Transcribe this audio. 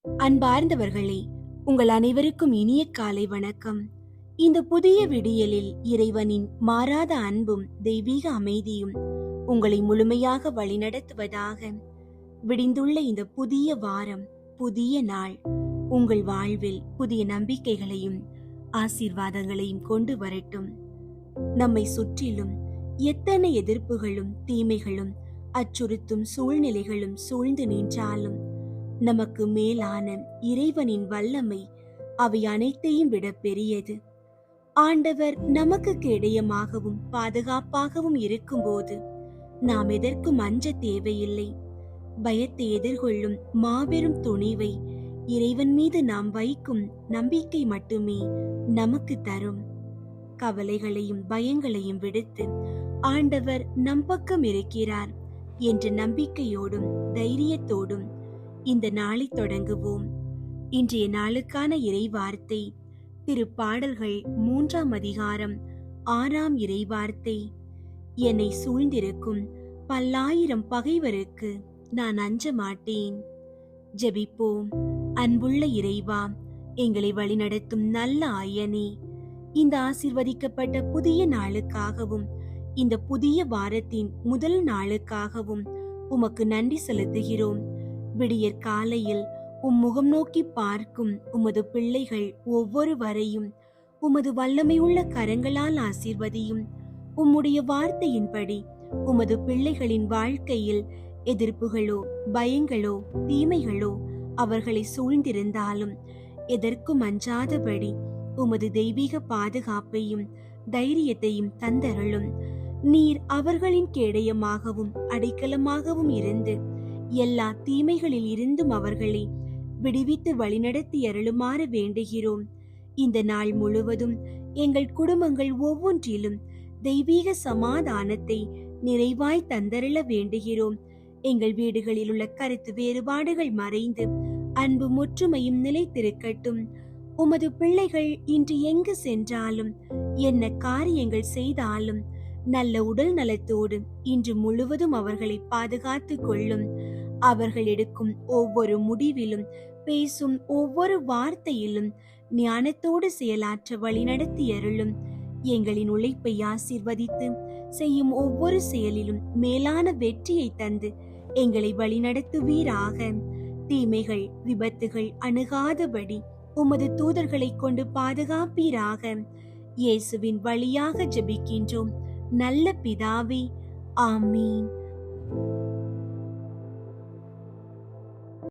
அன்பார்ந்தவர்களே, உங்கள் அனைவருக்கும் இனிய காலை வணக்கம். இந்த புதிய விடியலில் இறைவனின் மாறாத அன்பும் தெய்வீக அமைதியும் உங்களை முழுமையாக வழிநடத்துவதாக. விடிந்துள்ள இந்த புதிய வாரம், புதிய நாள் உங்கள் வாழ்வில் புதிய நம்பிக்கைகளையும் ஆசீர்வாதங்களையும் கொண்டு வரட்டும். நம்மை சுற்றிலும் எத்தனை எதிர்ப்புகளும் தீமைகளும் அச்சுறுத்தும் சூழ்நிலைகளும் சூழ்ந்து நின்றாலும் நமக்கு மேலான இறைவனின் வல்லமை அவை அனைத்தையும் விட பெரியது. ஆண்டவர் நமக்கு கேடயமாகவும் பாதுகாப்பாகவும் இருக்கும்போது நாம் எதற்கும் அஞ்ச தேவையில்லை. பயத்தை எதிர்கொள்ளும் மாபெரும் துணிவை இறைவன் மீது நாம் வைக்கும் நம்பிக்கை மட்டுமே நமக்கு தரும். கவலைகளையும் பயங்களையும் விடுத்து ஆண்டவர் நம் பக்கம் இருக்கிறார் என்ற நம்பிக்கையோடும் தைரியத்தோடும் இந்த நாளை தொடங்குவோம். இன்றைய நாளுக்கான இறை வார்த்தை திருப்பாடல்கள் 3ஆம் அதிகாரம் 6ஆம் இறை வார்த்தை. என்னை சூழ்ந்திருக்கும் பல்லாயிரம் பகைவருக்கு நான் அஞ்ச மாட்டேன். ஜெபிப்போம். அன்புள்ள இறைவா, எங்களை வழிநடத்தும் நல்ல ஆயனே, இந்த ஆசீர்வதிக்கப்பட்ட புதிய நாளுக்காகவும் இந்த புதிய வாரத்தின் முதல் நாளுக்காகவும் உமக்கு நன்றி செலுத்துகிறோம். விடியற் காலையில் முகம் நோக்கி பார்க்கும் உமது பிள்ளைகள் ஒவ்வொருவரையும் உமது வல்லமையுள்ள கரங்களால் ஆசீர்வதியும். உம்முடைய வார்த்தையின்படி உமது பிள்ளைகளின் வாழ்க்கையில் எதிர்ப்புகளோ பயங்களோ தீமைகளோ அவர்களை சூழ்ந்திருந்தாலும் எதற்கும் அஞ்சாதபடி உமது தெய்வீக பாதுகாப்பையும் தைரியத்தையும் தந்தருளும். நீர் அவர்களின் கேடயமாகவும் அடைக்கலமாகவும் இருந்து எல்லா தீமைகளில் இருந்தும் அவர்களை விடுவித்து வழிநடத்தி அருளுமாறு வேண்டுகிறோம். இந்த நாள் முழுவதும் எங்கள் குடும்பங்கள் ஒவ்வொன்றிலும் தெய்வீக சமாதானத்தை நிறைவாய் தந்தருள வேண்டுகிறோம். எங்கள் வீடுகளில் உள்ள கருத்து வேறுபாடுகள் மறைந்து அன்பு ஒற்றுமையும் நிலைத்திருக்கட்டும். உமது பிள்ளைகள் இன்று எங்கு சென்றாலும் என்ன காரியங்கள் செய்தாலும் நல்ல உடல் நலத்தோடு இன்று முழுவதும் அவர்களை பாதுகாத்து கொள்ளும். அவர்கள் எடுக்கும் ஒவ்வொரு முடிவிலும் பேசும் ஒவ்வொரு வார்த்தையிலும் ஞானத்தோடு செயலாற்ற வழிநடத்தி அருளும். எங்களின் உழைப்பை ஆசீர்வதித்து செய்யும் ஒவ்வொரு செயலிலும் மேலான வெற்றியை தந்து எங்களை வழிநடத்துவீராக. தீமைகள் விபத்துகள் அணுகாதபடி உமது தூதர்களை கொண்டு பாதுகாப்பீராக. இயேசுவின் வழியாக ஜெபிக்கின்றோம் நல்ல பிதாவே, ஆமீன்.